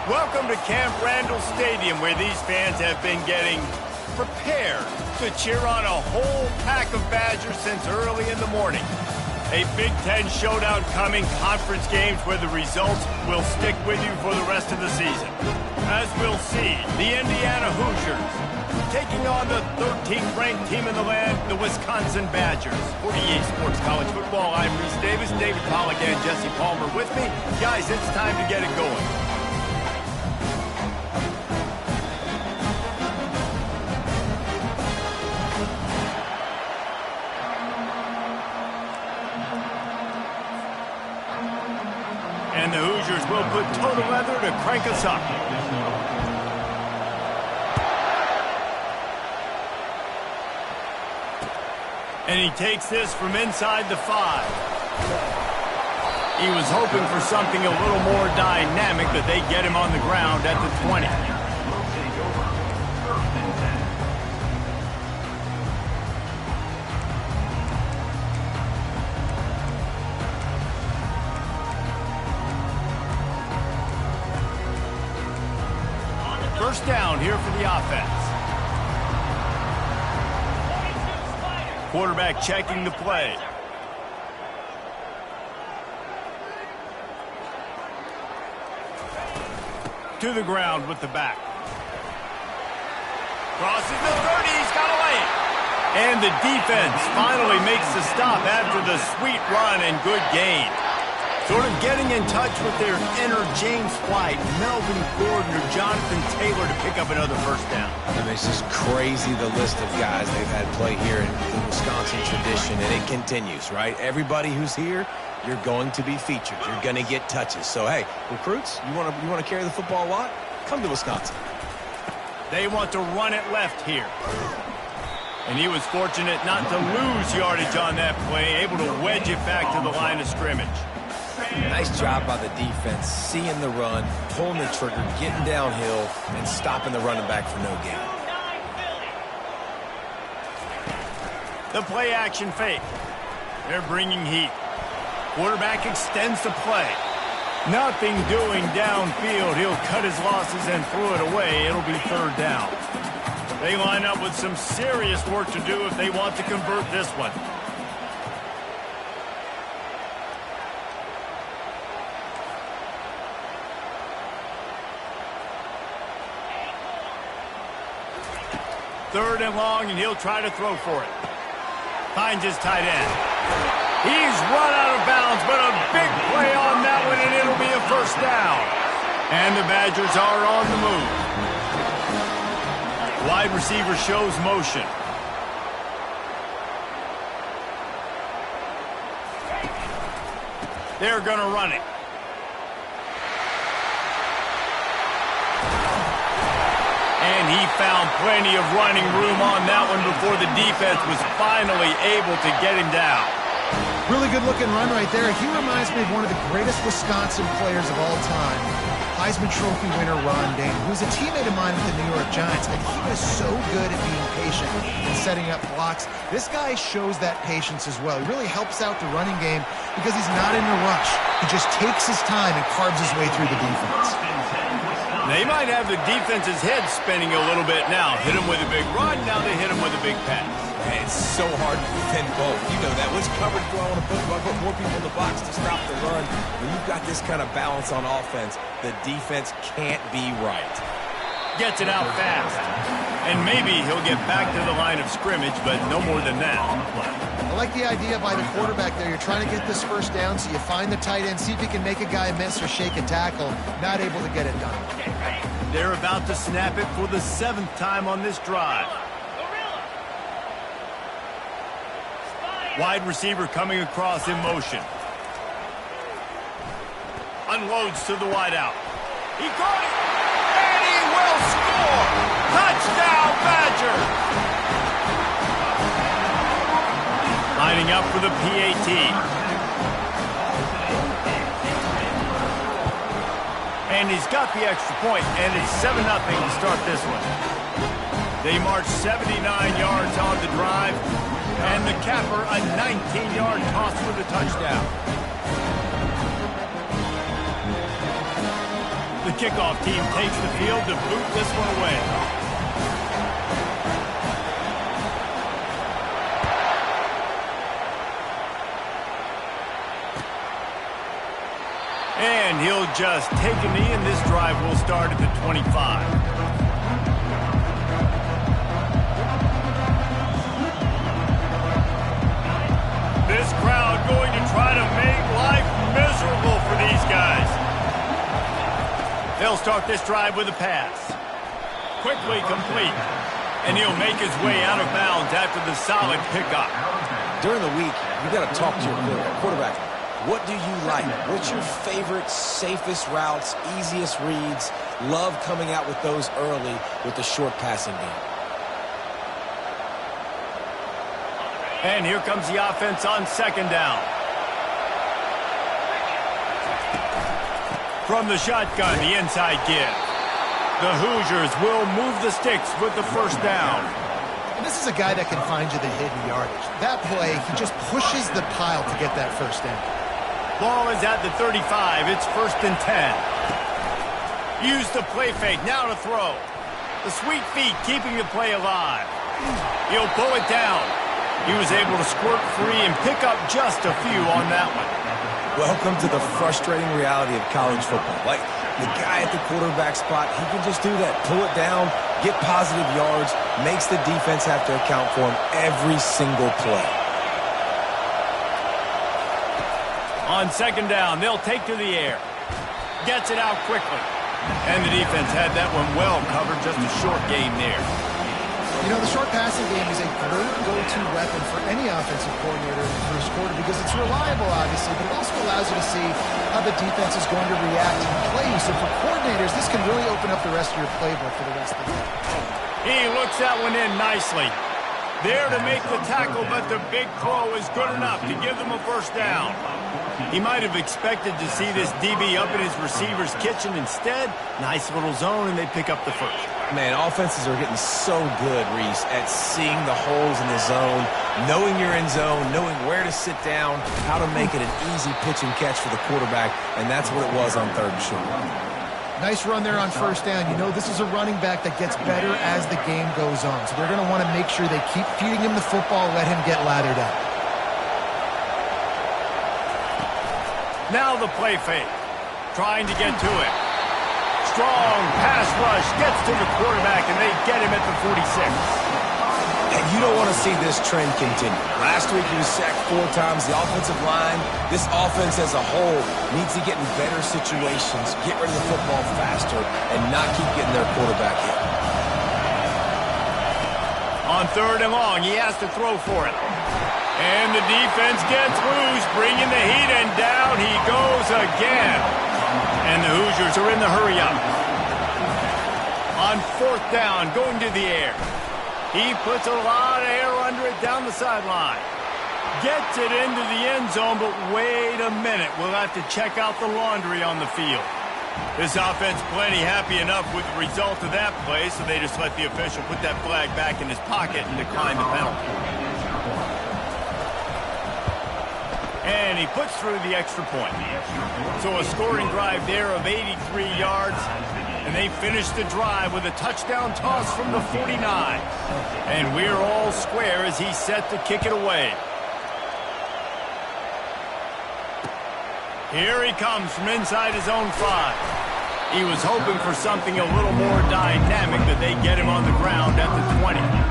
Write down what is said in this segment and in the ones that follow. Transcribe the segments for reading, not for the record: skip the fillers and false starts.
Welcome to Camp Randall Stadium, where these fans have been getting prepared to cheer on a whole pack of Badgers since early in the morning. A Big Ten showdown coming, conference games where the results will stick with you for the rest of the season. As we'll see, the Indiana Hoosiers taking on the 13th ranked team in the land, the Wisconsin Badgers. For EA Sports College Football, I'm Reese Davis, David Pollack and Jesse Palmer with me. Guys, it's time to get it going. And the Hoosiers will put total leather to crank us up. And he takes this from inside the 5. He was hoping for something a little more dynamic, but they get him on the ground at the 20. First down here for the offense. Quarterback checking the play. To the ground with the back. Crosses the 30, he's got away. And the defense finally makes the stop after the sweet run and good gain. Sort of getting in touch with their inner James White, Melvin Gordon, or Jonathan Taylor to pick up another first down. I mean, it's just crazy the list of guys they've had play here in the Wisconsin tradition, and it continues, right? Everybody who's here, you're going to be featured. You're going to get touches. So, hey, recruits, you want to carry the football a lot? Come to Wisconsin. They want to run it left here. And he was fortunate not to lose yardage on that play, able to wedge it back to the line of scrimmage. Nice job by the defense, seeing the run, pulling the trigger, getting downhill, and stopping the running back for no gain. The play action fake. They're bringing heat. Quarterback extends the play. Nothing doing downfield. He'll cut his losses and throw it away. It'll be third down. They line up with some serious work to do if they want to convert this one. Third and long, and he'll try to throw for it. Finds his tight end. He's run out of bounds, but a big play on that one, and it'll be a first down. And the Badgers are on the move. Wide receiver shows motion. They're going to run it. And he found plenty of running room on that one before the defense was finally able to get him down. Really good-looking run right there. He reminds me of one of the greatest Wisconsin players of all time, Heisman Trophy winner Ron Dayne, who's a teammate of mine with the New York Giants, and he was so good at being patient and setting up blocks. This guy shows that patience as well. He really helps out the running game because he's not in a rush. He just takes his time and carves his way through the defense. They might have the defense's head spinning a little bit now. Hit him with a big run, now they hit him with a big pass. Man, it's so hard to defend both. You know that. Which coverage do I want to put? Do I put more people in the box to stop the run? When you've got this kind of balance on offense, the defense can't be right. Gets it out fast. And maybe he'll get back to the line of scrimmage, but no more than that. I like the idea by the quarterback there. You're trying to get this first down, so you find the tight end, see if he can make a guy miss or shake a tackle. Not able to get it done. They're about to snap it for the 7th time on this drive. Wide receiver coming across in motion. Unloads to the wideout. He caught it, and he will score! Touchdown, Badger! Lining up for the PAT. And he's got the extra point, and it's 7-0 to start this one. They march 79 yards on the drive, and the capper a 19-yard toss for the touchdown. The kickoff team takes the field to boot this one away. And he'll just take a knee, and this drive will start at the 25. This crowd going to try to make life miserable for these guys. They'll start this drive with a pass. Quickly complete. And he'll make his way out of bounds after the solid pickup. During the week, you got to talk to your quarterback. What do you like? What's your favorite, safest routes, easiest reads? Love coming out with those early with the short passing game. And here comes the offense on second down. From the shotgun, the inside give. The Hoosiers will move the sticks with the first down. And this is a guy that can find you the hidden yardage. That play, he just pushes the pile to get that first down. Ball is at the 35. It's 1st and 10. Use the play fake. Now to throw. The sweet feet keeping the play alive. He'll pull it down. He was able to squirt free and pick up just a few on that one. Welcome to the frustrating reality of college football. Like, the guy at the quarterback spot, he can just do that. Pull it down, get positive yards, makes the defense have to account for him every single play. On second down, they'll take to the air. Gets it out quickly. And the defense had that one well covered, just a short gain there. You know, the short passing game is a great go-to weapon for any offensive coordinator in the first quarter because it's reliable, obviously, but it also allows you to see how the defense is going to react and play you. So for coordinators, this can really open up the rest of your playbook for the rest of the game. He looks that one in nicely. There to make the tackle, but the big throw is good enough to give them a first down. He might have expected to see this DB up in his receiver's kitchen. Instead, nice little zone, and they pick up the first. Man, offenses are getting so good, Reese, at seeing the holes in the zone, knowing you're in zone, knowing where to sit down, how to make it an easy pitch and catch for the quarterback, and that's what it was on 3rd and short. Nice run there on first down. You know, this is a running back that gets better as the game goes on. So they're going to want to make sure they keep feeding him the football, let him get lathered up. Now the play fake. Trying to get to it. Strong pass rush gets to the quarterback, and they get him at the 46. And you don't want to see this trend continue. Last week he was sacked 4 times. The offensive line, this offense as a whole, needs to get in better situations, get rid of the football faster, and not keep getting their quarterback hit. On 3rd and long, he has to throw for it. And the defense gets loose, bringing the heat, and down he goes again. And the Hoosiers are in the hurry-up. On 4th down, going to the air. He puts a lot of air under it down the sideline. Gets it into the end zone, but wait a minute. We'll have to check out the laundry on the field. This offense plenty happy enough with the result of that play, so they just let the official put that flag back in his pocket and decline the penalty. And he puts through the extra point. So a scoring drive there of 83 yards. And they finish the drive with a touchdown toss from the 49. And we're all square as he's set to kick it away. Here he comes from inside his own 5. He was hoping for something a little more dynamic, but they get him on the ground at the 20.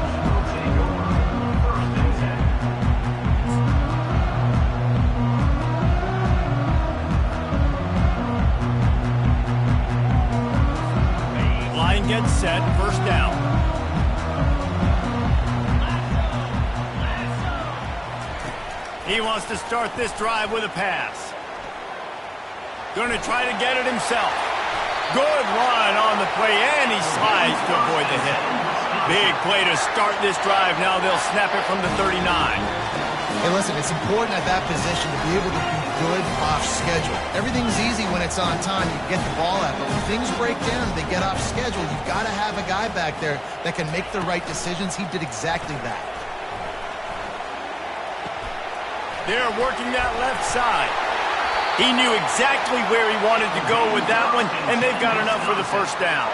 Gets set, first down. He wants to start this drive with a pass. Going to try to get it himself. Good run on the play, and he slides to avoid the hit. Big play to start this drive. Now they'll snap it from the 39. Hey, listen, it's important at that position to be able to be good off schedule. Everything's easy when it's on time. You get the ball out, but when things break down, they get off schedule. You've got to have a guy back there that can make the right decisions. He did exactly that. They're working that left side. He knew exactly where he wanted to go with that one, and they've got enough for the first down.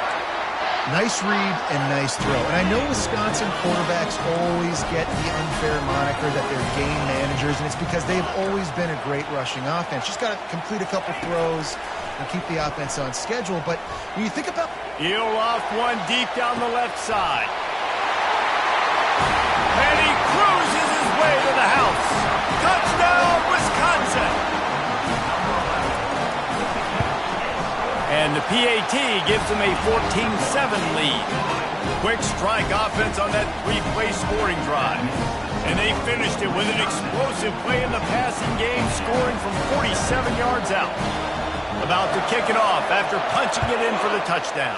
Nice read and nice throw. And I know Wisconsin quarterbacks always get the unfair moniker that they're game managers, and it's because they've always been a great rushing offense. Just got to complete a couple throws and keep the offense on schedule. But when you think about... He'll off one deep down the left side. And he cruises his way to the house. Touchdown, Wisconsin! And the PAT gives them a 14-7 lead. Quick strike offense on that three-play scoring drive. And they finished it with an explosive play in the passing game, scoring from 47 yards out. About to kick it off after punching it in for the touchdown.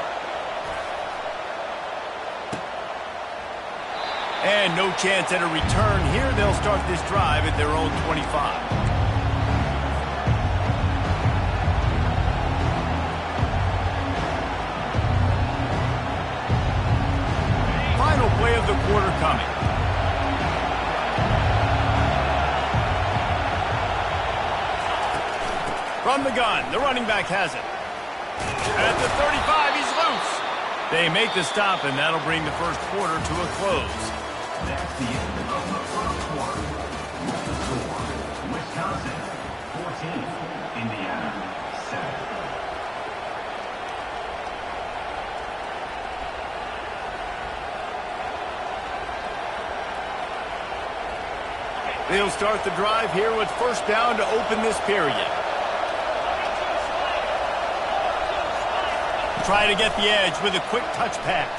And no chance at a return here. They'll start this drive at their own 25. Play of the quarter coming. From the gun, the running back has it. At the 35, he's loose. They make the stop, and that'll bring the first quarter to a close. That's the end of the first quarter. The score, Wisconsin 14, Indiana 7. They'll start the drive here with first down to open this period. Try to get the edge with a quick touch pass.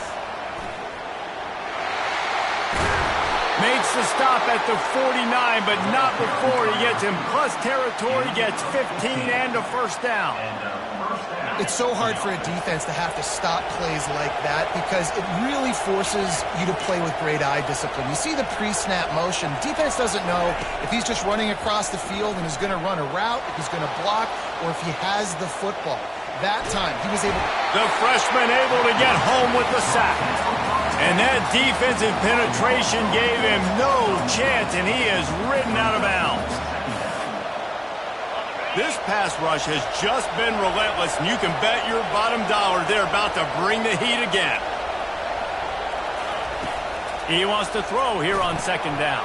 Makes the stop at the 49, but not before he gets in plus territory, gets 15 and a first down. It's so hard for a defense to have to stop plays like that because it really forces you to play with great eye discipline. You see the pre-snap motion. Defense doesn't know if he's just running across the field and is going to run a route, if he's going to block, or if he has the football. That time, he was able... The freshman able to get home with the sack. And that defensive penetration gave him no chance, and he is ridden out of bounds. This pass rush has just been relentless, and you can bet your bottom dollar they're about to bring the heat again. He wants to throw here on second down.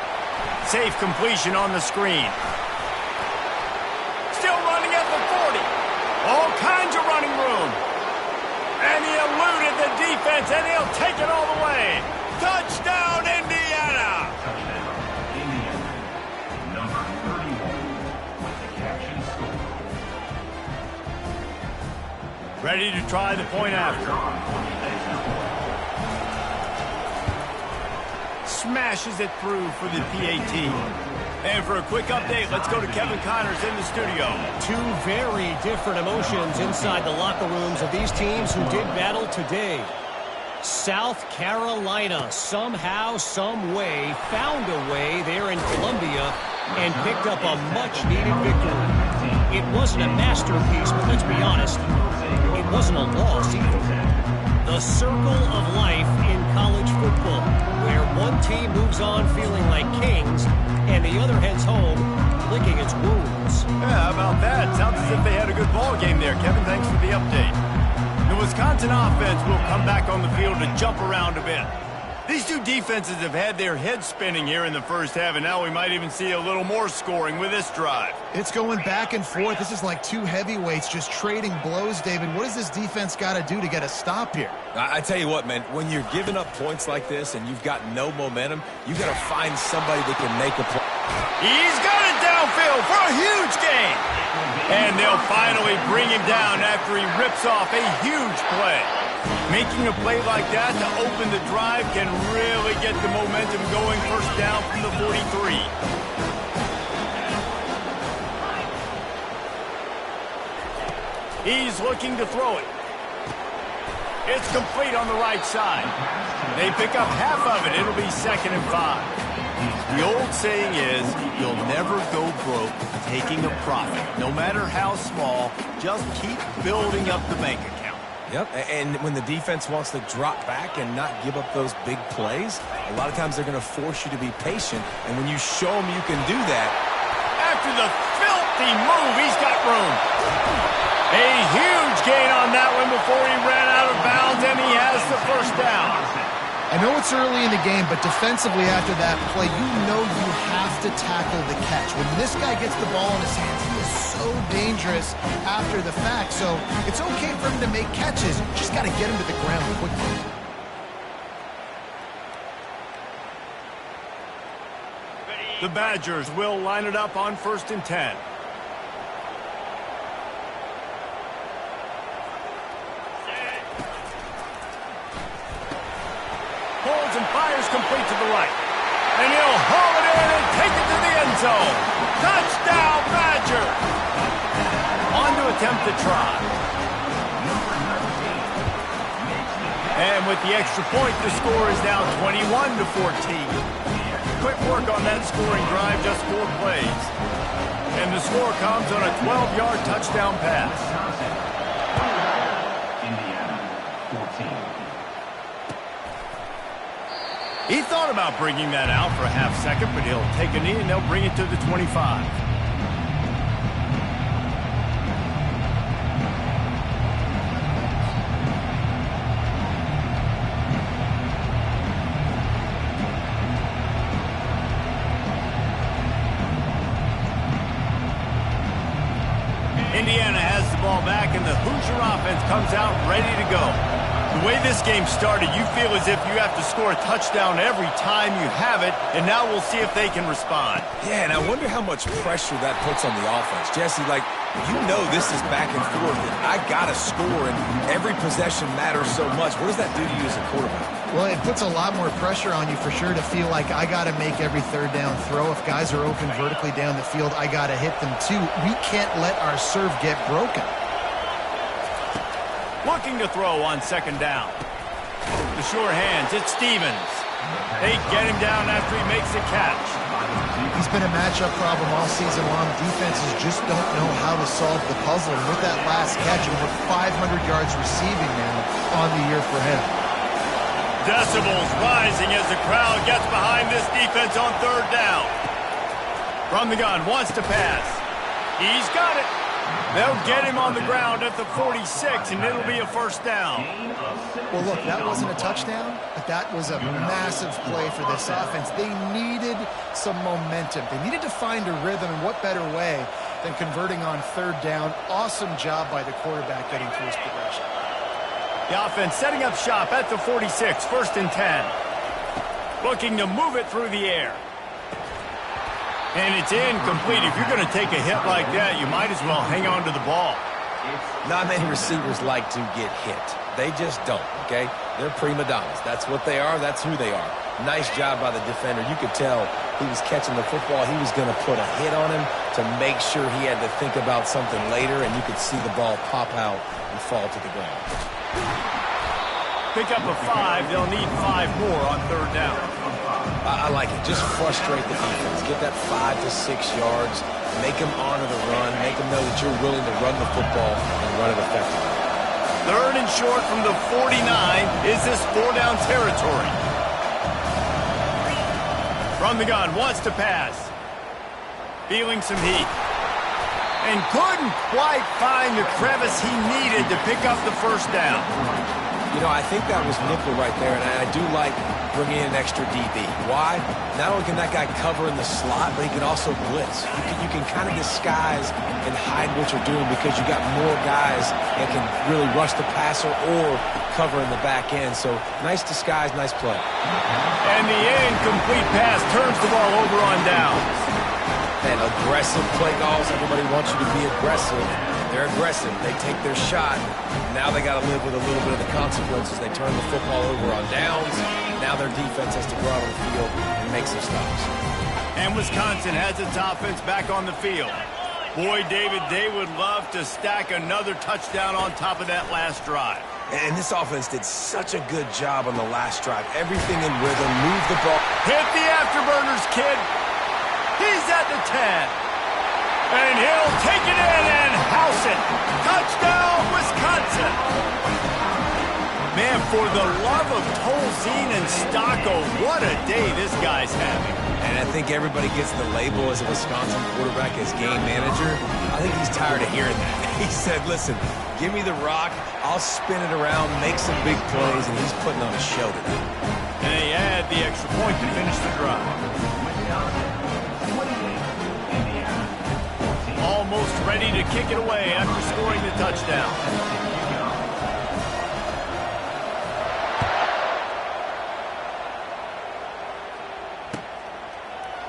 Safe completion on the screen. Still running at the 40. All kinds of running room. And he eluded the defense, and he'll take it all the way. Touchdown, Indiana! Touchdown, Indiana. Number 31 with the catch and score. Ready to try the point after. Smashes it through for the PAT. And for a quick update, let's go to Kevin Connors in the studio. Two very different emotions inside the locker rooms of these teams who did battle today. South Carolina somehow, some way, found a way there in Columbia and picked up a much-needed victory. It wasn't a masterpiece, but let's be honest, it wasn't a loss either. The circle of life in college football, where one team moves on feeling like kings and the other heads home licking its wounds. Yeah, how about that? Sounds as if they had a good ball game there. Kevin, thanks for the update. The Wisconsin offense will come back on the field to jump around a bit. These two defenses have had their heads spinning here in the first half, and now we might even see a little more scoring with this drive. It's going back and forth. This is like two heavyweights just trading blows, David. What does this defense got to do to get a stop here? I tell you what, man, when you're giving up points like this and you've got no momentum, you got to find somebody that can make a play. He's got it downfield for a huge gain. And they'll finally bring him down after he rips off a huge play. Making a play like that to open the drive can really get the momentum going. First down from the 43. He's looking to throw it. It's complete on the right side. They pick up half of it. It'll be 2nd and 5. The old saying is, you'll never go broke taking a profit. No matter how small, just keep building up the bank account. Yep, and when the defense wants to drop back and not give up those big plays, a lot of times they're going to force you to be patient, and when you show them you can do that. After the filth Lefty move. He's got room. A huge gain on that one before he ran out of bounds, and he has the first down. I know it's early in the game, but defensively after that play, you know you have to tackle the catch. When this guy gets the ball in his hands, he is so dangerous after the fact. So it's okay for him to make catches. Just got to get him to the ground quickly. The Badgers will line it up on 1st and 10. Holds and fires complete to the right. And he'll haul it in and take it to the end zone. Touchdown, Badger! On to attempt the try. And with the extra point, the score is now 21-14. Quick work on that scoring drive, just 4 plays. And the score comes on a 12-yard touchdown pass. Indiana, 14. He thought about bringing that out for a half second, but he'll take a knee and they'll bring it to the 25. Indiana has the ball back, and the Hoosier offense comes out ready to go. The way this game started, you feel as if you have to score a touchdown every time you have it, and now we'll see if they can respond. Yeah, and I wonder how much pressure that puts on the offense. Jesse, like, you know this is back and forth, and I got to score, and every possession matters so much. What does that do to you as a quarterback? Well, it puts a lot more pressure on you for sure to feel like I got to make every 3rd down throw. If guys are open vertically down the field, I got to hit them too. We can't let our serve get broken. Looking to throw on 2nd down. The sure hands, it's Stevens. They get him down after he makes a catch. He's been a matchup problem all season long. Defenses just don't know how to solve the puzzle. And with that last catch, over 500 yards receiving now on the year for him. Decibels rising as the crowd gets behind this defense on 3rd down. From the gun, wants to pass. He's got it. They'll get him on the ground at the 46, and it'll be a 1st down. Well, look, that wasn't a touchdown, but that was a massive play for this offense. They needed some momentum. They needed to find a rhythm, and what better way than converting on 3rd down. Awesome job by the quarterback getting through his progression. The offense setting up shop at the 46, 1st and 10. Looking to move it through the air. And it's incomplete. If you're going to take a hit like that, you might as well hang on to the ball. Not many receivers like to get hit. They just don't, okay? They're prima donnas. That's what they are. That's who they are. Nice job by the defender. You could tell he was catching the football. He was going to put a hit on him to make sure he had to think about something later, and you could see the ball pop out and fall to the ground. Pick up a 5. They'll need 5 more on 3rd down. I like it. Just frustrate the defense. Get that 5 to 6 yards. Make them honor the run. Make them know that you're willing to run the football and run it effectively. 3rd and short from the 49. Is this 4-down territory? From the gun, wants to pass. Feeling some heat. And couldn't quite find the crevice he needed to pick up the 1st down. You know, I think that was nickel right there, and I do like bringing in an extra DB. Why? Not only can that guy cover in the slot, but he can also blitz. You can kind of disguise and hide what you're doing because you got more guys that can really rush the passer or cover in the back end. So nice disguise, nice play. And the incomplete pass turns the ball over on downs. And aggressive play calls. Everybody wants you to be aggressive. They're aggressive. They take their shot. Now they got to live with a little bit of the consequences. They turn the football over on downs. Now their defense has to go out on the field and make some stops. And Wisconsin has its offense back on the field. Boy, David, they would love to stack another touchdown on top of that last drive. And this offense did such a good job on the last drive. Everything in rhythm, move the ball. Hit the afterburners, kid. He's at the 10. And he'll take it in and house it. Touchdown, Wisconsin. Man, for the love of Tolzien and Stocco, what a day this guy's having. And I think everybody gets the label as a Wisconsin quarterback as game manager. I think he's tired of hearing that. He said, listen, give me the rock, I'll spin it around, make some big plays, and he's putting on a show today. And they add the extra point to finish the drive. Almost ready to kick it away after scoring the touchdown.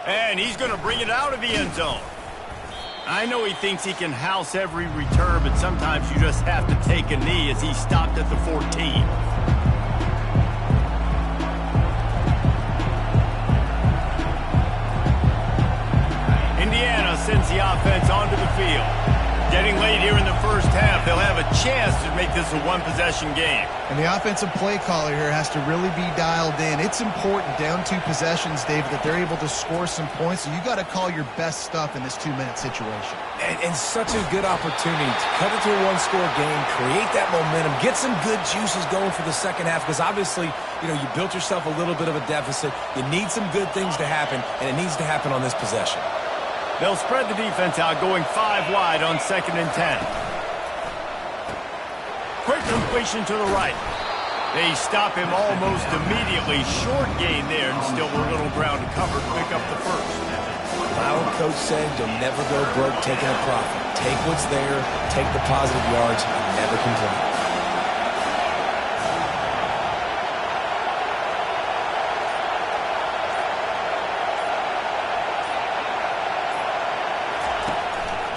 And he's going to bring it out of the end zone. I know he thinks he can house every return, but sometimes you just have to take a knee as he stopped at the 14. Indiana sends the offense onto the field. Getting late here in the first half, they'll have a chance to make this a one-possession game. And the offensive play caller here has to really be dialed in. It's important down 2 possessions, David, that they're able to score some points. So you got to call your best stuff in this 2-minute situation. And such a good opportunity to cut it to a one-score game, create that momentum, get some good juices going for the second half, because obviously, you built yourself a little bit of a deficit. You need some good things to happen, and it needs to happen on this possession. They'll spread the defense out, going 5 wide on 2nd and 10. Quick completion to the right. They stop him almost immediately. Short gain there, and still a little ground to cover to pick up the first. Our coach said you'll never go broke taking a profit. Take what's there, take the positive yards, and never complain.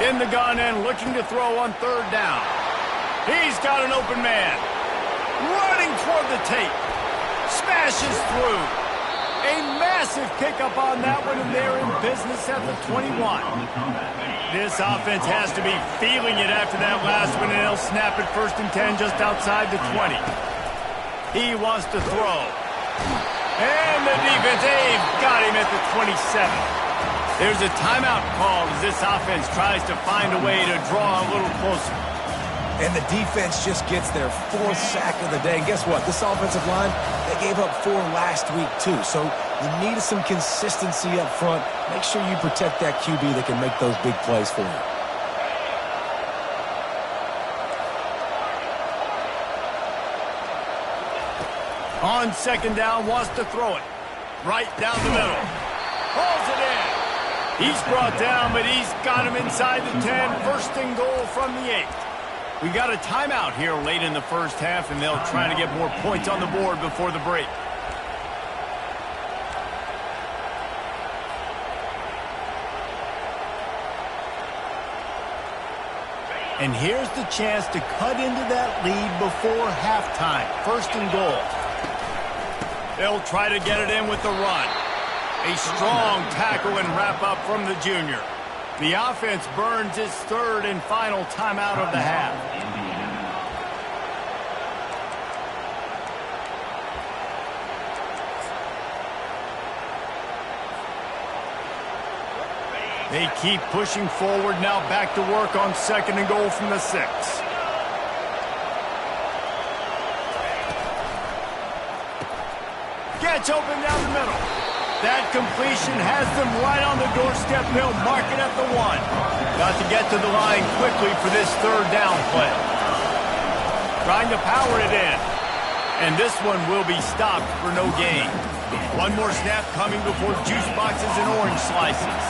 In the gun and looking to throw on 3rd down. He's got an open man. Running toward the tape. Smashes through. A massive pickup on that one, and they're in business at the 21. This offense has to be feeling it after that last one, and they'll snap it 1st and 10 just outside the 20. He wants to throw. And the defense, they've got him at the 27. There's a timeout called as this offense tries to find a way to draw a little closer. And the defense just gets their 4th sack of the day. And guess what? This offensive line, they gave up 4 last week too. So you need some consistency up front. Make sure you protect that QB that can make those big plays for you. On 2nd down, wants to throw it. Right down the middle. Pulls it in. He's brought down, but he's got him inside the 10. 1st and goal from the 8. We got a timeout here late in the first half, and they'll try to get more points on the board before the break. And here's the chance to cut into that lead before halftime. 1st and goal. They'll try to get it in with the run. A strong tackle and wrap-up from the junior. The offense burns its 3rd and final timeout of the half. They keep pushing forward, now back to work on 2nd and goal from the 6. Gets open down the middle. That completion has them right on the doorstep. They'll mark it at the 1. Got to get to the line quickly for this 3rd down play. Trying to power it in. And this one will be stopped for no gain. One more snap coming before juice boxes and orange slices.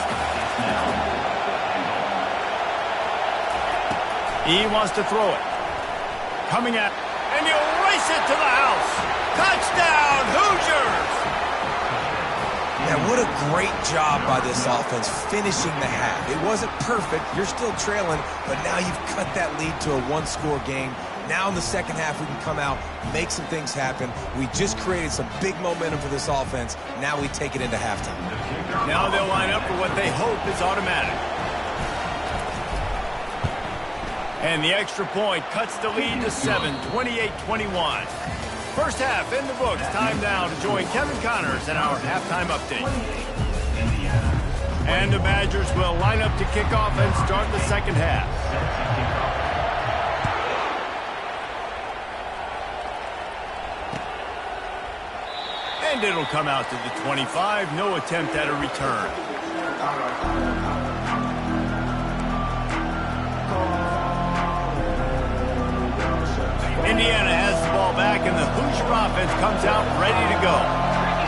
He wants to throw it. Coming at, and he'll race it to the house. Touchdown, Hoosiers! Yeah, what a great job by this offense finishing the half. It wasn't perfect. You're still trailing, but now you've cut that lead to a 1-score game. Now in the second half, we can come out, make some things happen. We just created some big momentum for this offense. Now we take it into halftime. Now they'll line up for what they hope is automatic. And the extra point cuts the lead to 7, 28-21. First half in the books. Time now to join Kevin Connors in our halftime update. And the Badgers will line up to kick off and start the second half. And it'll come out to the 25. No attempt at a return. and the Hoosier offense comes out ready to go.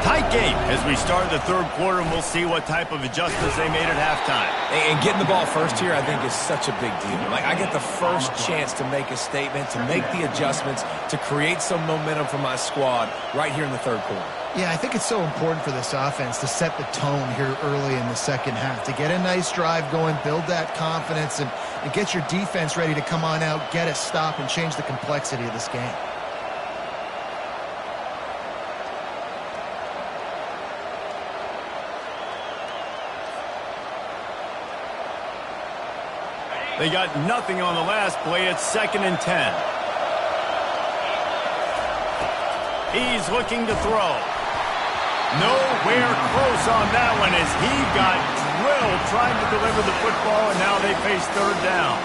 Tight game as we start the third quarter, and we'll see what type of adjustments they made at halftime. And getting the ball first here, I think, is such a big deal. Like, I get the first chance to make a statement, to make the adjustments, to create some momentum for my squad right here in the third quarter. Yeah, I think it's so important for this offense to set the tone here early in the second half, to get a nice drive going, build that confidence, and get your defense ready to come on out, get a stop, and change the complexity of this game. They got nothing on the last play. It's 2nd and 10. He's looking to throw. Nowhere close on that one as he got drilled trying to deliver the football, and now they face third down.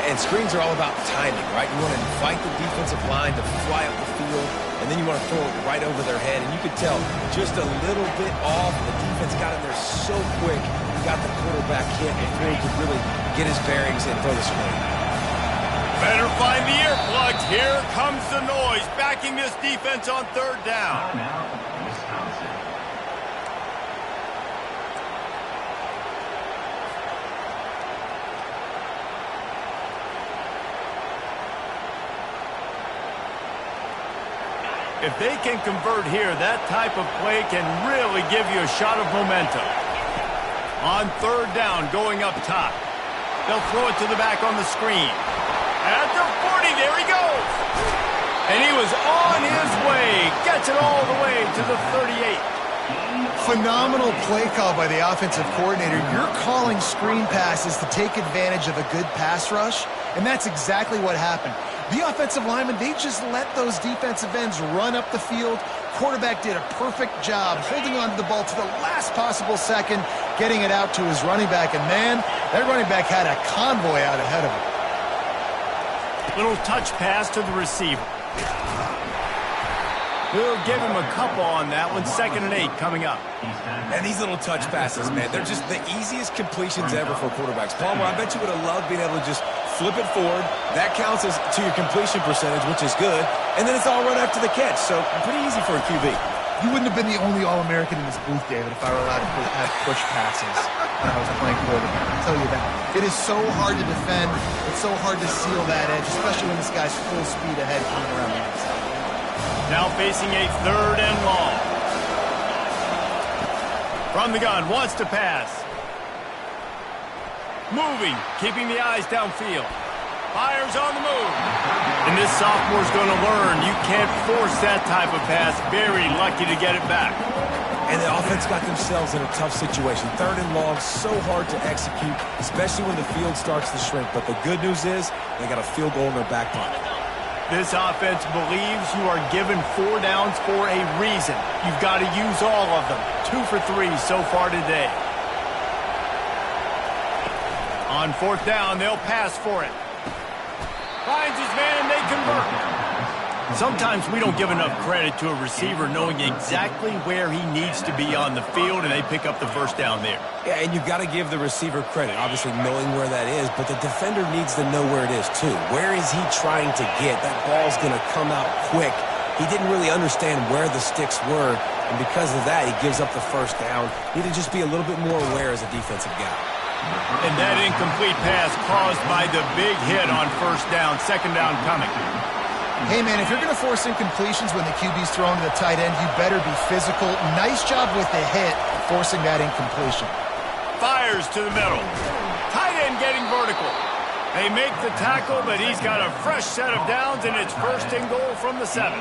And screens are all about timing, right? You want to invite the defensive line to fly up the field, and then you want to throw it right over their head. And you could tell just a little bit off. The defense got in there so quick. He got the quarterback hit before he could really get his bearings and throw the screen. Better find the earplugs. Here comes the noise, backing this defense on third down. Timeout, Wisconsin. If they can convert here, that type of play can really give you a shot of momentum. On third down, going up top. They'll throw it to the back on the screen. At the 40, there he goes. And he was on his way. Gets it all the way to the 38. Phenomenal play call by the offensive coordinator. You're calling screen passes to take advantage of a good pass rush, and that's exactly what happened. The offensive linemen, they just let those defensive ends run up the field. Quarterback did a perfect job holding on to the ball to the last possible second, getting it out to his running back, and man, that running back had a convoy out ahead of him. Little touch pass to the receiver. We'll give him a couple on that one. 2nd and 8 coming up. And these little touch passes, man, they're just the easiest completions ever for quarterbacks. Palmer, I bet you would have loved being able to just flip it forward. That counts as to your completion percentage, which is good. And then it's all run after the catch, so pretty easy for a QB. You wouldn't have been the only All-American in this booth, David, if I were allowed to have push passes when I was playing quarterback. I'll tell you that. It is so hard to defend. It's so hard to seal that edge, especially when this guy's full speed ahead coming around the inside. Now facing a 3rd and long. From the gun, wants to pass. Moving, keeping the eyes downfield. Fires on the move. And this sophomore's going to learn you can't force that type of pass. Very lucky to get it back. And the offense got themselves in a tough situation. 3rd and long, so hard to execute, especially when the field starts to shrink. But the good news is they got a field goal in their back pocket. This offense believes you are given 4 downs for a reason. You've got to use all of them. 2 for 3 so far today. On 4th down, they'll pass for it. Finds his man, they convert. Sometimes we don't give enough credit to a receiver knowing exactly where he needs to be on the field, and they pick up the 1st down there. Yeah, and you've got to give the receiver credit, obviously knowing where that is, but the defender needs to know where it is too. Where is he trying to get? That ball's going to come out quick. He didn't really understand where the sticks were, and because of that, he gives up the 1st down. Need to just be a little bit more aware as a defensive guy. And that incomplete pass caused by the big hit on 1st down. 2nd down coming. Hey, man, if you're going to force incompletions when the QB's throwing to the tight end, you better be physical. Nice job with the hit, forcing that incompletion. Fires to the middle. Tight end getting vertical. They make the tackle, but he's got a fresh set of downs, and it's 1st and goal from the 7.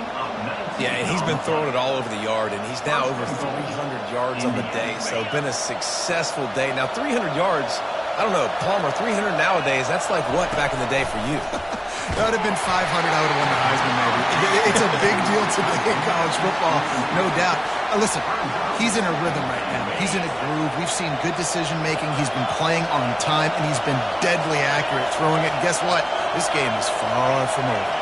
Yeah, and he's been throwing it all over the yard, and he's now over 300 yards on the day, so been a successful day. Now, 300 yards, I don't know, Palmer, 300 nowadays, that's like what back in the day for you? That would have been 500. I would have won the Heisman, maybe. It's a big deal today in college football, no doubt. Listen, he's in a rhythm right now. He's in a groove. We've seen good decision-making. He's been playing on time, and he's been deadly accurate throwing it. And guess what? This game is far from over.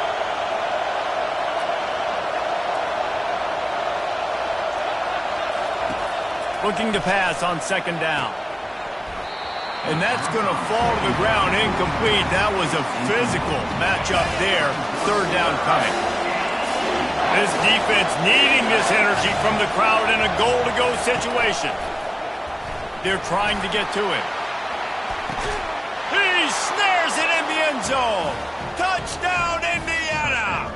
Looking to pass on 2nd down. And that's going to fall to the ground incomplete. That was a physical matchup there. 3rd down coming. This defense needing this energy from the crowd in a goal-to-go situation. They're trying to get to it. He snares it in the end zone. Touchdown, Indiana!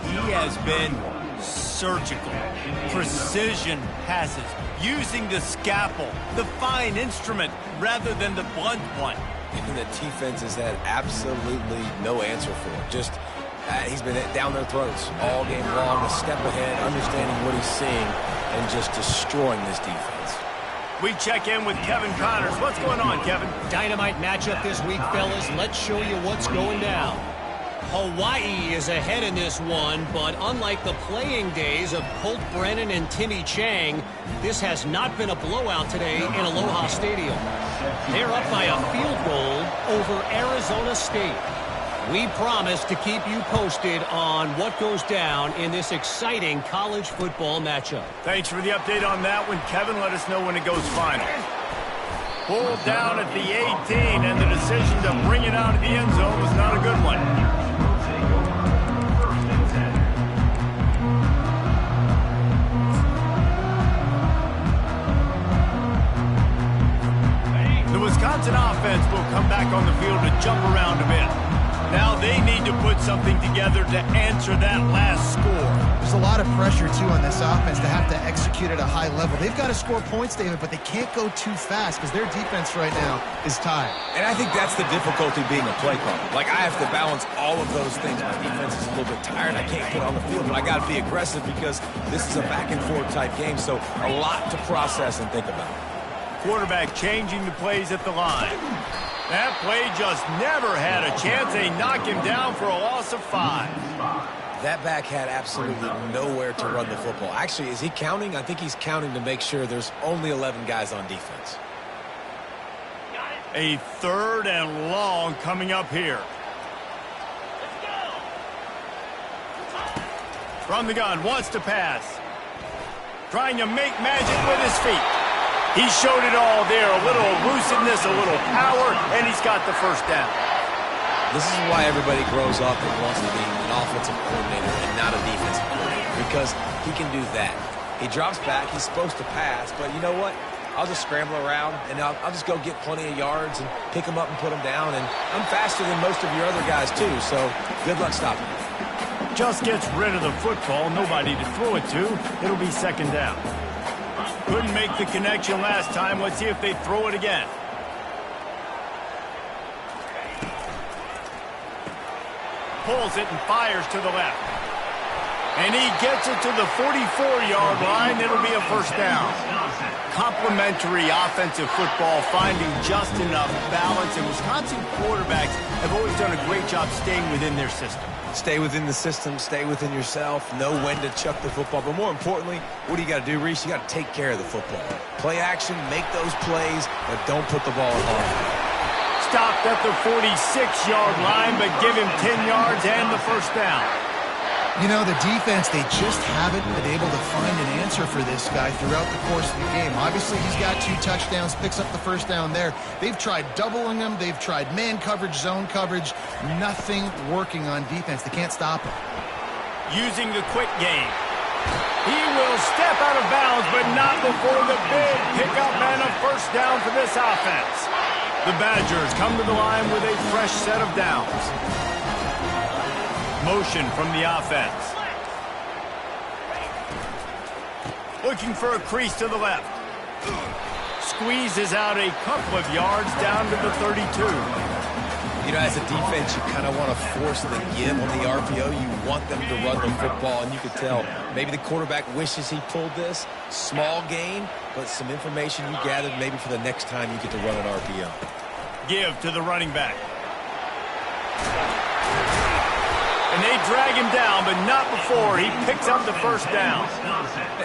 He has been surgical, precision passes, using the scalpel, the fine instrument, rather than the blunt one. And the defense has had absolutely no answer for it. Just, he's been down their throats all game long, a step ahead, understanding what he's seeing, and just destroying this defense. We check in with Kevin Connors. What's going on, Kevin? Dynamite matchup this week, fellas. Let's show you what's going down. Hawaii is ahead in this one, but unlike the playing days of Colt Brennan and Timmy Chang, this has not been a blowout today in Aloha Stadium. They're up by a field goal over Arizona State. We promise to keep you posted on what goes down in this exciting college football matchup. Thanks for the update on that one, Kevin. Let us know when it goes final. Pulled down at the 18, and the decision to bring it out of the end zone was not a good one. The Wisconsin offense will come back on the field to jump around a bit. Now they need to put something together to answer that last score. There's a lot of pressure, too, on this offense to have to execute at a high level. They've got to score points, David, but they can't go too fast because their defense right now is tired. And I think that's the difficulty being a play caller. Like, I have to balance all of those things. My defense is a little bit tired. I can't get on the field, but I got to be aggressive because this is a back-and-forth type game, so a lot to process and think about. Quarterback changing the plays at the line. That play just never had a chance. They knock him down for a loss of 5. That back had absolutely nowhere to run the football. Actually, is he counting? I think he's counting to make sure there's only 11 guys on defense. A 3rd and long coming up here. From the gun, wants to pass. Trying to make magic with his feet. He showed it all there. A little elusiveness, a little power, and he's got the first down. This is why everybody grows up and wants to be an offensive coordinator and not a defensive coordinator, because he can do that. He drops back. He's supposed to pass, but you know what? I'll just scramble around, and I'll just go get plenty of yards and pick them up and put them down, and I'm faster than most of your other guys, too, so good luck stopping me. Just gets rid of the football. Nobody to throw it to. It'll be 2nd down. Couldn't make the connection last time. Let's see if they throw it again. Pulls it and fires to the left. And he gets it to the 44-yard line. It'll be a 1st down. Complementary offensive football, finding just enough balance. And Wisconsin quarterbacks have always done a great job staying within their system. Stay within the system, stay within yourself, know when to chuck the football. But more importantly, what do you got to do, Reese? You got to take care of the football. Play action, make those plays, but don't put the ball in harm's way. Stopped at the 46-yard line, but give him 10 yards and the 1st down. You know, the defense, they just haven't been able to find an answer for this guy throughout the course of the game. Obviously, he's got 2 touchdowns, picks up the 1st down there. They've tried doubling him. They've tried man coverage, zone coverage. Nothing working on defense. They can't stop him. Using the quick game. He will step out of bounds, but not before the big pickup and a 1st down for this offense. The Badgers come to the line with a fresh set of downs. Motion from the offense. Looking for a crease to the left. Squeezes out a couple of yards down to the 32. You know, as a defense, you kind of want to force the give on the RPO. You want them to run the football, and you could tell maybe the quarterback wishes he pulled this. Small gain, but some information you gathered maybe for the next time you get to run an RPO. Give to the running back. And they drag him down, but not before he picks up the 1st down.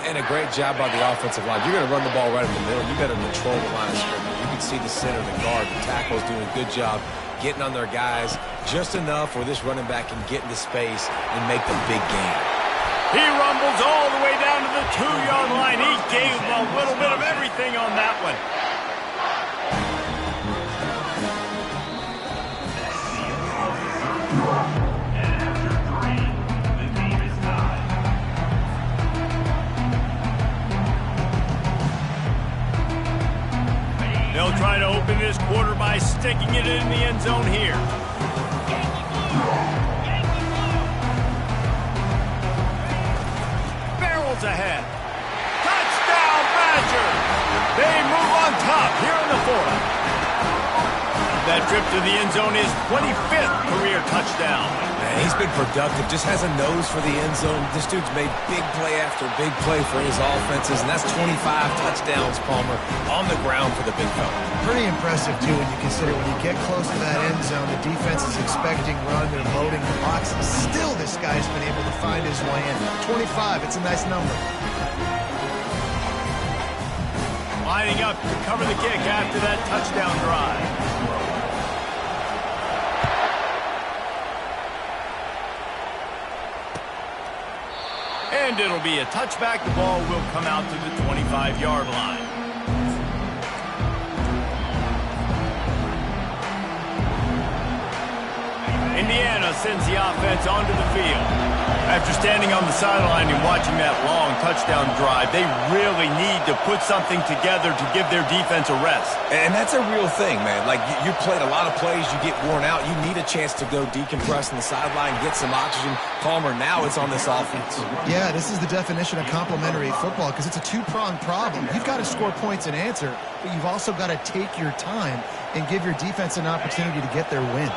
And a great job by the offensive line. You're going to run the ball right in the middle. You better control the line of scrimmage. You can see the center, the guard, the tackle's doing a good job getting on their guys just enough where this running back can get into space and make the big game. He rumbles all the way down to the 2-yard line. He gave a little bit of everything on that one. sticking it in the end zone here. Barrels ahead. Touchdown, Badgers! They move on top here in the fourth. That trip to the end zone is 25th career touchdown. Man, he's been productive, just has a nose for the end zone. This dude's made big play after big play for his offenses, and that's 25 touchdowns, Palmer, on the ground for the big fella. Pretty impressive, too, when you consider when you get close to that end zone, the defense is expecting run, they're loading the box, and still this guy's been able to find his way in. 25, it's a nice number. Lining up to cover the kick after that touchdown drive. And it'll be a touchback. The ball will come out to the 25-yard line. Indiana sends the offense onto the field. After standing on the sideline and watching that long touchdown drive, they really need to put something together to give their defense a rest. And that's a real thing, man. Like, you played a lot of plays, you get worn out, you need a chance to go decompress on the sideline, get some oxygen. Palmer, now it's on this offense. Yeah, this is the definition of complementary football because it's a two-pronged problem. You've got to score points and answer, but you've also got to take your time and give your defense an opportunity to get their win.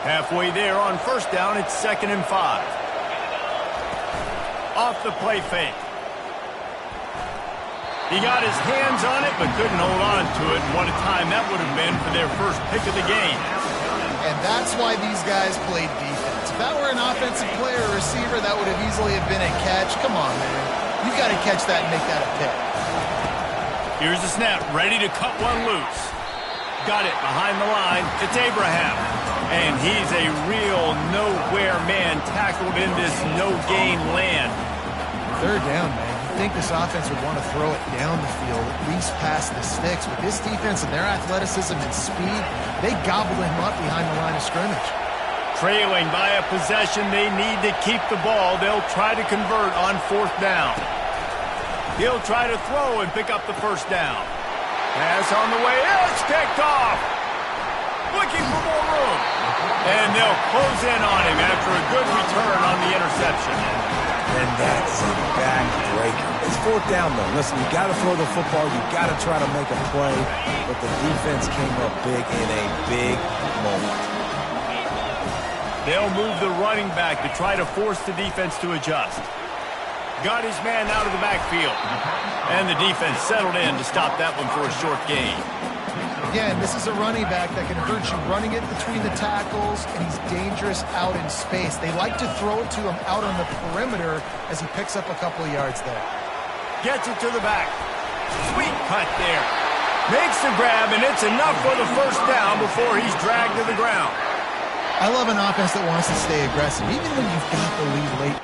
Halfway there on first down, it's 2nd and 5. Off the play fake. He got his hands on it, but couldn't hold on to it. What a time that would have been for their first pick of the game. And that's why these guys played defense. If that were an offensive player or receiver, that would have easily have been a catch. Come on, man. You've got to catch that and make that a pick. Here's the snap, ready to cut one loose. Got it behind the line. It's Abraham. And he's a real nowhere man tackled in this no-gain land. Third down, man. You think this offense would want to throw it down the field, at least past the sticks. With this defense and their athleticism and speed, they gobbled him up behind the line of scrimmage. Trailing by a possession, they need to keep the ball. They'll try to convert on 4th down. He'll try to throw and pick up the first down. Pass on the way. It's picked off. Looking for more room. And they'll close in on him after a good return on the interception. And that's a backbreaker. It's 4th down, though. Listen, you got to throw the football. You got to try to make a play. But the defense came up big in a big moment. They'll move the running back to try to force the defense to adjust. Got his man out of the backfield. And the defense settled in to stop that one for a short gain. Again, this is a running back that can hurt you running it between the tackles, and he's dangerous out in space. They like to throw it to him out on the perimeter as he picks up a couple of yards there. Gets it to the back. Sweet cut there. Makes the grab, and it's enough for the first down before he's dragged to the ground. I love an offense that wants to stay aggressive, even when you've got the lead late.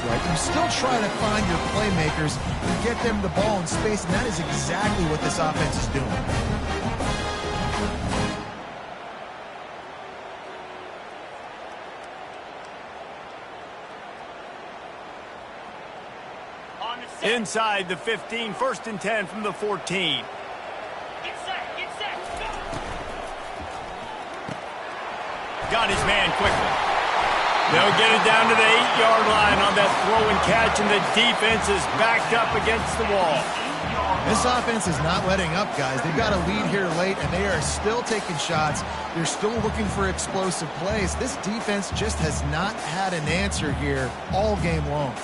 Right. You still try to find your playmakers and get them the ball in space, and that is exactly what this offense is doing. Inside the 15, 1st and 10 from the 14. Got his man quickly. They'll get it down to the 8-yard line on that throw and catch, and the defense is backed up against the wall. This offense is not letting up, guys. They've got a lead here late, and they are still taking shots. They're still looking for explosive plays. This defense just has not had an answer here all game long.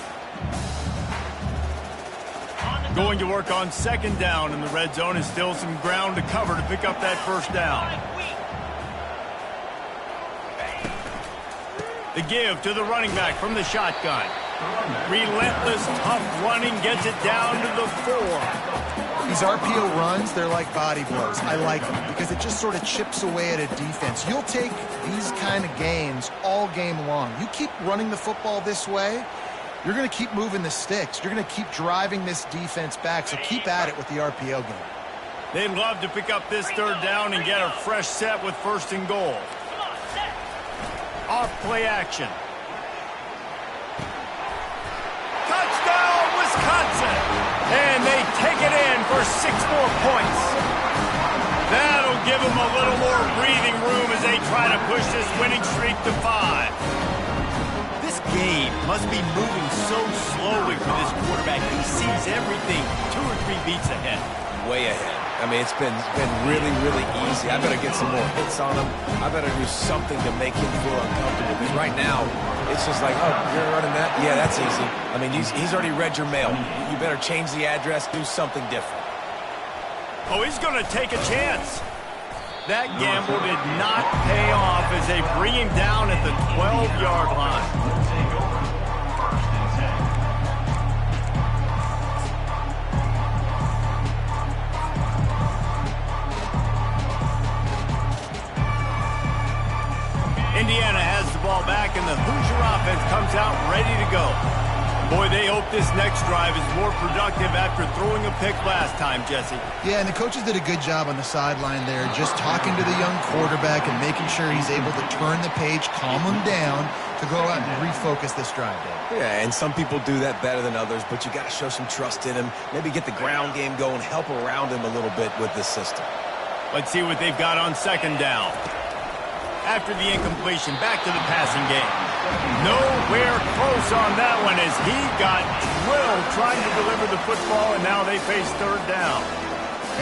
Going to work on 2nd down in the red zone, and still some ground to cover to pick up that first down. The give to the running back from the shotgun. Relentless, tough running gets it down to the 4. These RPO runs, they're like body blows. I like them because it just sort of chips away at a defense. You'll take these kind of gains all game long. You keep running the football this way, you're going to keep moving the sticks. You're going to keep driving this defense back, so keep at it with the RPO game. They'd love to pick up this 3rd down and get a fresh set with 1st and goal. Off play action. Touchdown, Wisconsin! And they take it in for 6 more points. That'll give them a little more breathing room as they try to push this winning streak to 5. This game must be moving so slowly for this quarterback. He sees everything 2 or 3 beats ahead. Way ahead. I mean, it's been really, really easy. I better get some more hits on him. I better do something to make him feel uncomfortable. Because right now, it's just like, oh, you're running that? Yeah, that's easy. I mean, he's already read your mail. You better change the address, do something different. Oh, he's going to take a chance. That gamble did not pay off as they bring him down at the 12-yard line. Indiana has the ball back, and the Hoosier offense comes out ready to go. Boy, they hope this next drive is more productive after throwing a pick last time, Jesse. Yeah, and the coaches did a good job on the sideline there, just talking to the young quarterback and making sure he's able to turn the page, calm him down, to go out and refocus this drive, Dave. Yeah, and some people do that better than others, but you got to show some trust in him, maybe get the ground game going, help around him a little bit with this system. Let's see what they've got on 2nd down. After the incompletion, back to the passing game. Nowhere close on that one as he got drilled trying to deliver the football, and now they face 3rd down.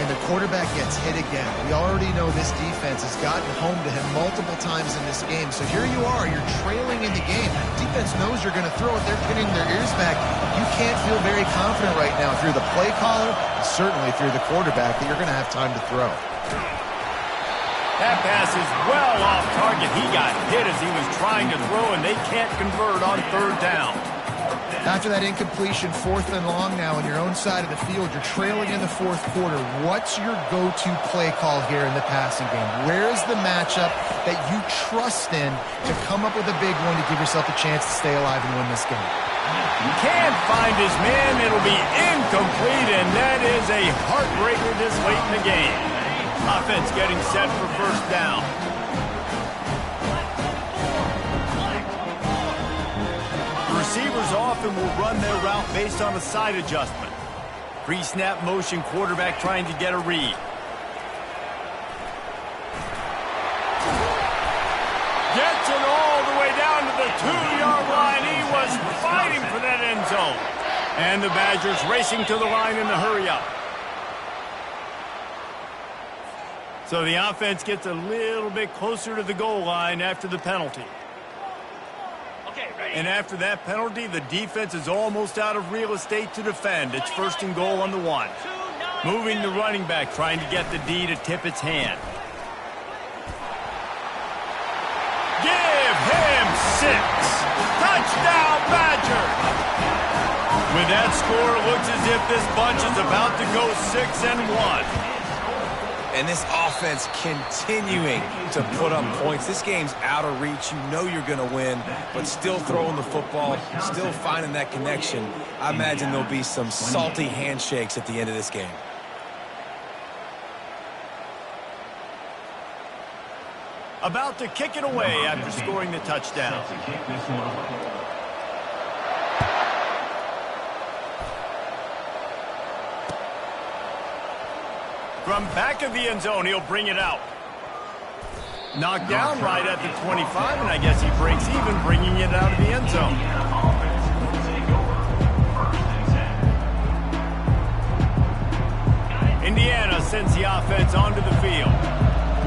And the quarterback gets hit again. We already know this defense has gotten home to him multiple times in this game. So here you are, you're trailing in the game. Defense knows you're going to throw it. They're pinning their ears back. You can't feel very confident right now if you're the play caller, and certainly if you're the quarterback, that you're going to have time to throw. That pass is well off target. He got hit as he was trying to throw, and they can't convert on 3rd down. After that incompletion, 4th and long now on your own side of the field, you're trailing in the 4th quarter. What's your go-to play call here in the passing game? Where's the matchup that you trust in to come up with a big one to give yourself a chance to stay alive and win this game? Can't find his man. It'll be incomplete, and that is a heartbreaker this late in the game. Offense getting set for 1st down. Receivers often will run their route based on a side adjustment. Pre-snap motion, quarterback trying to get a read. Gets it all the way down to the 2-yard line. He was fighting for that end zone. And the Badgers racing to the line in the hurry-up. So the offense gets a little bit closer to the goal line after the penalty. And after that penalty, the defense is almost out of real estate to defend. It's 1st and goal on the 1. Moving the running back, trying to get the D to tip its hand. Give him 6. Touchdown, Badger. With that score, it looks as if this bunch is about to go 6-1. And this offense continuing to put up points. This game's out of reach. You know you're going to win, but still throwing the football, still finding that connection. I imagine there'll be some salty handshakes at the end of this game. About to kick it away after scoring the touchdown. From back of the end zone, he'll bring it out. Knocked down right at the 25, and I guess he breaks even, bringing it out of the end zone. Indiana sends the offense onto the field.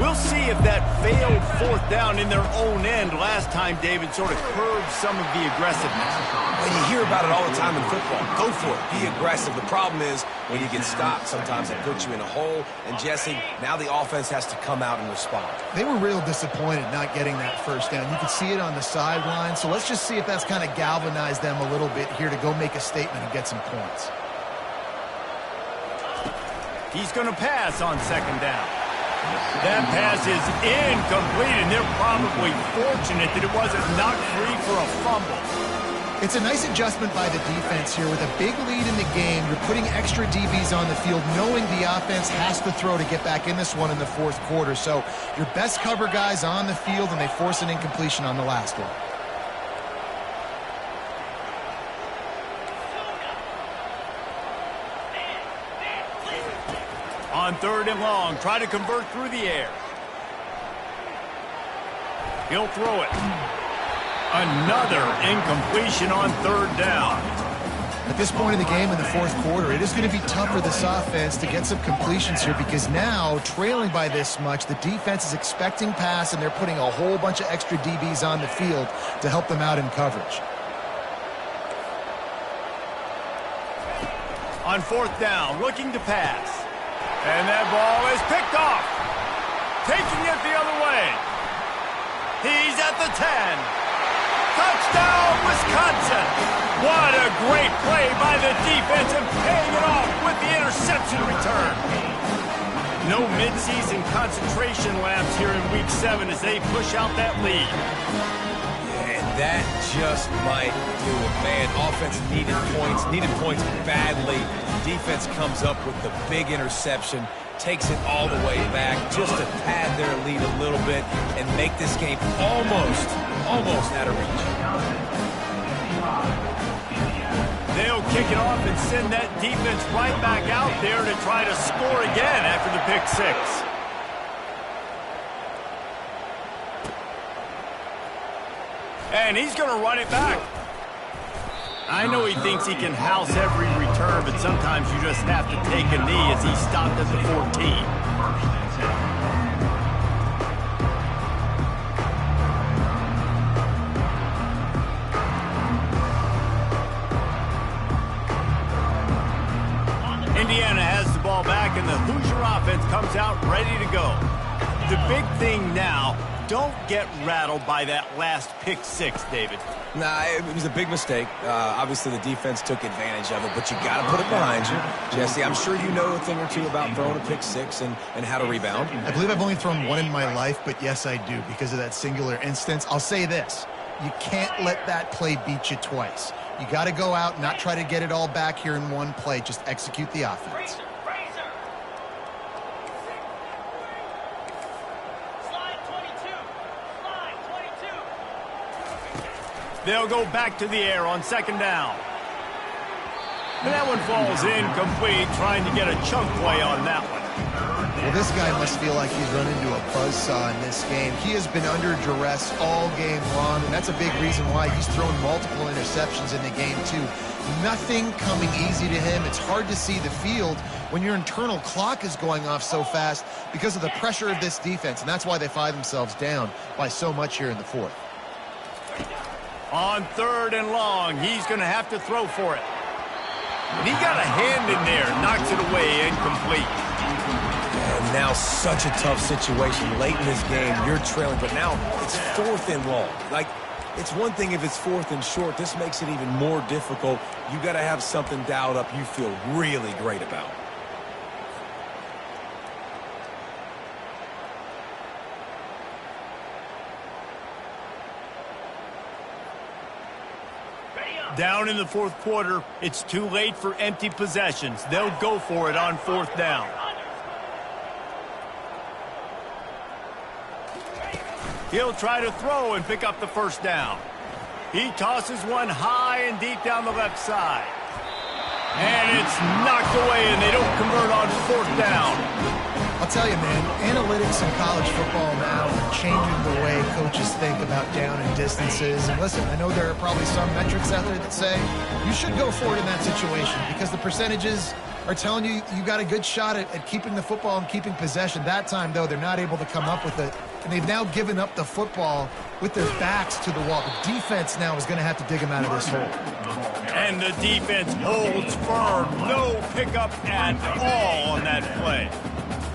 We'll see if that failed fourth down in their own end last time, David, sort of curbed some of the aggressiveness. Well, you hear about it all the time in football. Go for it. Be aggressive. The problem is when you get stopped, sometimes it puts you in a hole. And, Jesse, now the offense has to come out and respond. They were real disappointed not getting that first down. You could see it on the sideline. So let's just see if that's kind of galvanized them a little bit here to go make a statement and get some points. He's going to pass on second down. That pass is incomplete, and they're probably fortunate that it wasn't knocked free for a fumble. It's a nice adjustment by the defense here. With a big lead in the game, you're putting extra DBs on the field, knowing the offense has to throw to get back in this one in the fourth quarter. So your best cover guys on the field, and they force an incompletion on the last one. On third and long, try to convert through the air. He'll throw it. Another incompletion on third down. At this point in the game in the fourth quarter, it is going to be tough for this offense to get some completions here because now, trailing by this much, the defense is expecting pass, and they're putting a whole bunch of extra DBs on the field to help them out in coverage. On fourth down, looking to pass. And that ball is picked off. Taking it the other way. He's at the 10. Touchdown, Wisconsin. What a great play by the defense and paying it off with the interception return. No midseason concentration lapse here in Week 7 as they push out that lead. And that just might do it, man. Offense needed points badly. Defense comes up with the big interception, takes it all the way back just to pad their lead a little bit and make this game almost out of reach. They'll kick it off and send that defense right back out there to try to score again after the pick six. And he's going to run it back. I know he thinks he can house every return, but sometimes you just have to take a knee as he stopped at the 14. Indiana has the ball back, and the Hoosier offense comes out ready to go. The big thing now, don't get rattled by that last pick six, David. Nah, it was a big mistake. Obviously, the defense took advantage of it, but you got to put it behind you. Jesse, I'm sure you know a thing or two about throwing a pick six and how to rebound. I believe I've only thrown one in my life, but yes, I do because of that singular instance. I'll say this. You can't let that play beat you twice. You got to go out and not try to get it all back here in one play. Just execute the offense. They'll go back to the air on second down. And that one falls incomplete, trying to get a chunk play on that one. Well, this guy must feel like he's run into a buzzsaw in this game. He has been under duress all game long, and that's a big reason why he's thrown multiple interceptions in the game, too. Nothing coming easy to him. It's hard to see the field when your internal clock is going off so fast because of the pressure of this defense, and that's why they find themselves down by so much here in the fourth. On third and long, he's going to have to throw for it. And he got a hand in there, knocks it away, incomplete. And now such a tough situation late in this game. You're trailing, but now it's fourth and long. Like, it's one thing if it's fourth and short. This makes it even more difficult. You got to have something dialed up you feel really great about. Down in the fourth quarter, it's too late for empty possessions. They'll go for it on fourth down. He'll try to throw and pick up the first down. He tosses one high and deep down the left side. And it's knocked away, and they don't convert on fourth down. I'll tell you, man, analytics in college football now are changing the way coaches think about about down and distances. And listen, I know there are probably some metrics out there that say you should go for it in that situation because the percentages are telling you you got a good shot at keeping the football and keeping possession. That time, though, they're not able to come up with it. And they've now given up the football with their backs to the wall. The defense now is going to have to dig them out of this hole. And the defense holds firm. No pickup at all on that play.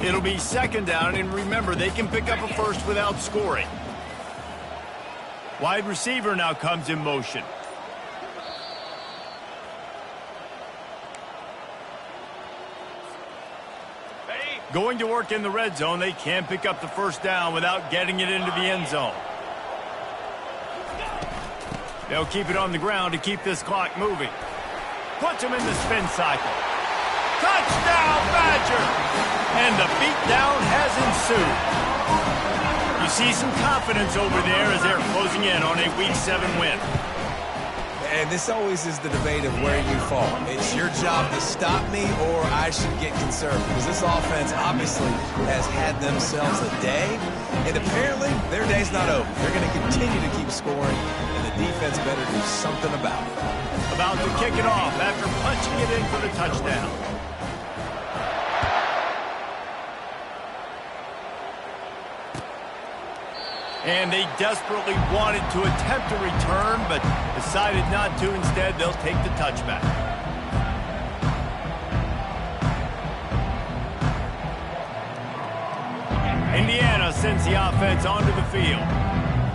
It'll be second down, and remember, they can pick up a first without scoring. Wide receiver now comes in motion. Going to work in the red zone, they can't pick up the first down without getting it into the end zone. They'll keep it on the ground to keep this clock moving. Puts him in the spin cycle. Touchdown, Badger! And the beatdown has ensued. You see some confidence over there as they're closing in on a Week 7 win. And this always is the debate of where you fall. It's your job to stop me or I should get concerned because this offense obviously has had themselves a day, and apparently their day's not over. They're going to continue to keep scoring, and the defense better do something about it. About to kick it off after punching it in for the touchdown. And they desperately wanted to attempt a return, but decided not to. Instead, they'll take the touchback. Indiana sends the offense onto the field.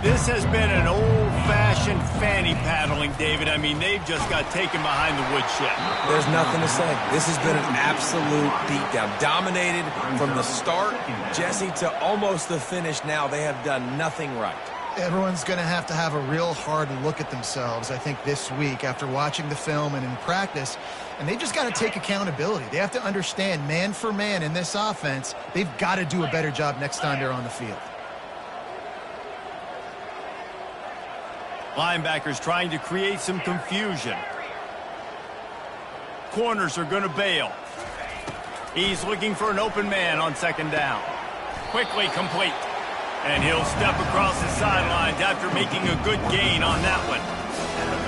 This has been an old-fashioned fanny paddling, David. I mean, they've just got taken behind the woodshed. There's nothing to say. This has been an absolute beatdown. Dominated from the start, Jesse, to almost the finish now. They have done nothing right. Everyone's going to have a real hard look at themselves, I think, this week after watching the film and in practice. And they just got to take accountability. They have to understand, man for man in this offense, they've got to do a better job next time they're on the field. Linebackers trying to create some confusion. Corners are going to bail. He's looking for an open man on second down. Quickly complete. And he'll step across the sidelines after making a good gain on that one.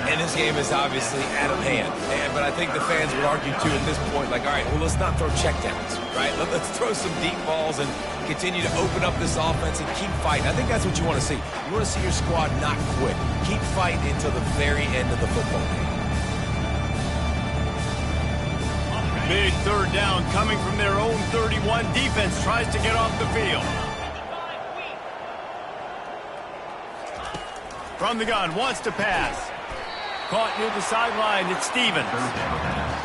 And this game is obviously out of hand. But I think the fans would argue, too, at this point, like, all right, well, let's not throw checkdowns, right? Let's throw some deep balls and continue to open up this offense and keep fighting. I think that's what you want to see. You want to see your squad not quit. Keep fighting until the very end of the football game. Big third down coming from their own 31. Defense tries to get off the field. From the gun, wants to pass. Caught near the sideline, it's Stevens.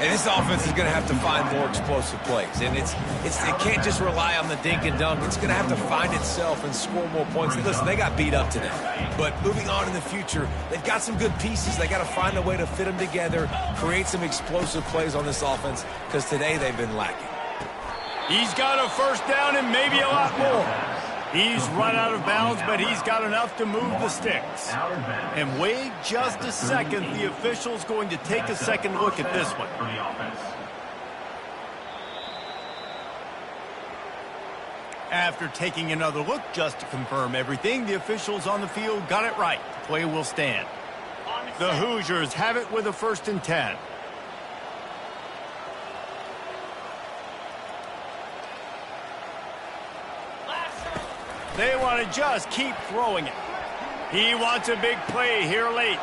And this offense is going to have to find more explosive plays. And it can't just rely on the dink and dunk. It's going to have to find itself and score more points. And listen, they got beat up today. But moving on in the future, they've got some good pieces. They got to find a way to fit them together, create some explosive plays on this offense, because today they've been lacking. He's got a first down and maybe a lot more. He's run out of bounds, but he's got enough to move the sticks. And wait just a second. The official's going to take a second look at this one. After taking another look just to confirm everything, the officials on the field got it right. The play will stand. The Hoosiers have it with a 1st and 10. They want to just keep throwing it. He wants a big play here late.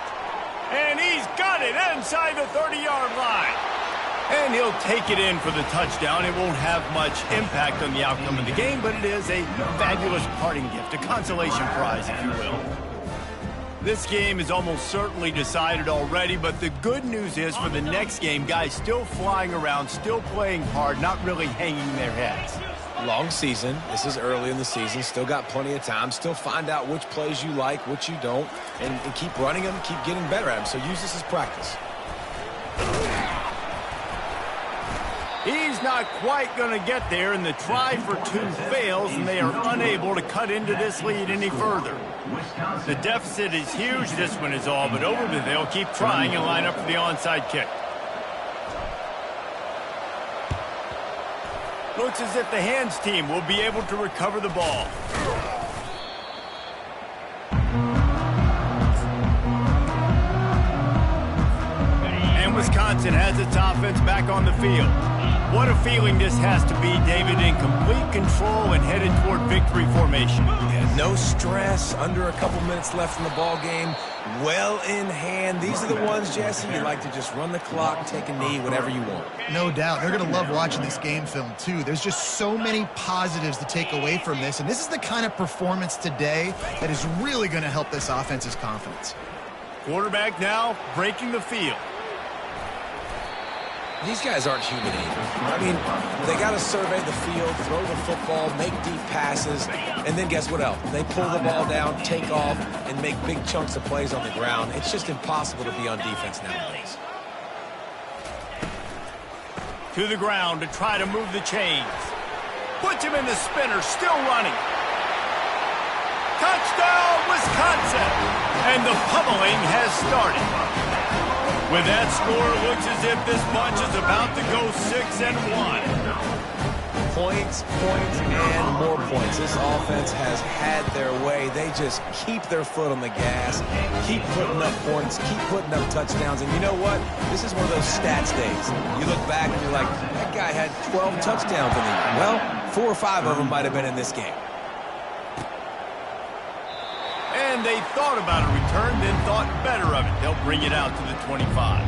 And he's got it inside the 30-yard line. And he'll take it in for the touchdown. It won't have much impact on the outcome of the game, but it is a fabulous parting gift, a consolation prize, if you will. This game is almost certainly decided already, but the good news is for the next game, guys still flying around, still playing hard, not really hanging their heads. Long season. This is early in the season. Still got plenty of time. Still find out which plays you like, which you don't, and keep running them, keep getting better at them. So use this as practice. He's not quite going to get there, and the try for 2 fails, and they are unable to cut into this lead any further. The deficit is huge. This one is all but over, but they'll keep trying and line up for the onside kick. Looks as if the hands team will be able to recover the ball. Wisconsin has its offense back on the field. What a feeling this has to be, David, in complete control and headed toward victory formation. Yeah, no stress, under a couple minutes left in the ball game, well in hand. These are the ones, Jesse, you like to just run the clock, take a knee, whatever you want. No doubt. They're going to love watching this game film, too. There's just so many positives to take away from this, and this is the kind of performance today that is really going to help this offense's confidence. Quarterback now breaking the field. These guys aren't human either. I mean, they got to survey the field, throw the football, make deep passes, and then guess what else? They pull the ball down, take off, and make big chunks of plays on the ground. It's just impossible to be on defense nowadays. To the ground to try to move the chains. Puts him in the spinner, still running. Touchdown, Wisconsin! And the pummeling has started. With that score, it looks as if this bunch is about to go 6-1. Points, and more points. This offense has had their way. They just keep their foot on the gas, keep putting up points, keep putting up touchdowns. And you know what? This is one of those stats days. You look back and you're like, that guy had 12 touchdowns in the year. Well, 4 or 5 of them might have been in this game. And they thought about a return, then thought better of it. They'll bring it out to the 25.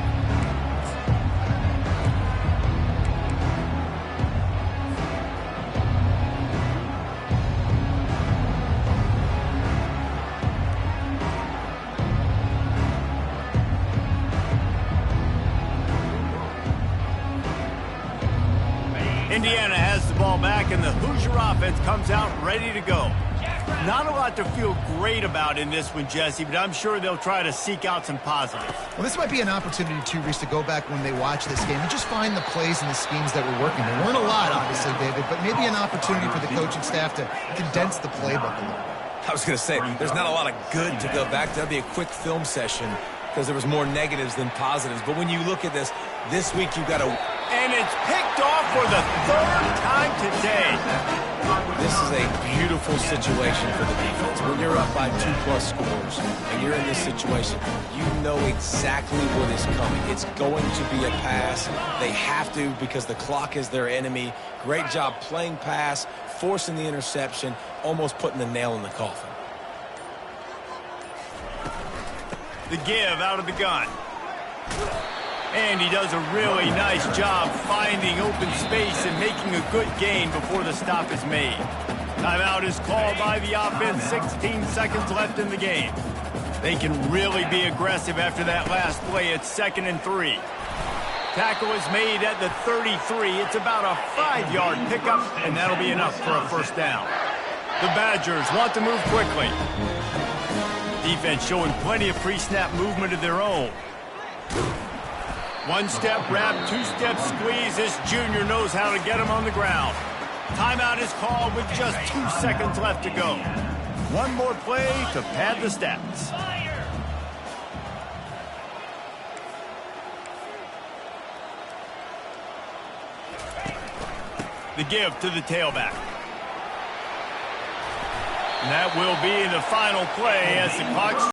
Indiana has the ball back, and the Hoosier offense comes out ready to go. Not a lot to feel great about in this one, Jesse, but I'm sure they'll try to seek out some positives. Well, this might be an opportunity, too, Reese, to go back when they watch this game and just find the plays and the schemes that were working. There weren't a lot, obviously, David, but maybe an opportunity for the coaching staff to condense the playbook a little bit. I was going to say, there's not a lot of good to go back to. That'd be a quick film session because there was more negatives than positives. But when you look at this week you've got to... And it's picked off for the 3rd time today. This is a beautiful situation for the defense. When you're up by 2+ scores and you're in this situation, you know exactly what is coming. It's going to be a pass. They have to because the clock is their enemy. Great job playing pass, forcing the interception, almost putting the nail in the coffin. The give out of the gun. And he does a really nice job finding open space and making a good gain before the stop is made. Timeout is called by the offense, 16 seconds left in the game. They can really be aggressive after that last play. It's 2nd and 3. Tackle is made at the 33. It's about a 5-yard pickup, and that'll be enough for a first down. The Badgers want to move quickly. Defense showing plenty of pre-snap movement of their own. 1-step wrap, 2-step squeeze. This junior knows how to get him on the ground. Timeout is called with just 2 seconds left to go. One more play to pad the stats. The give to the tailback. And that will be the final play as the clock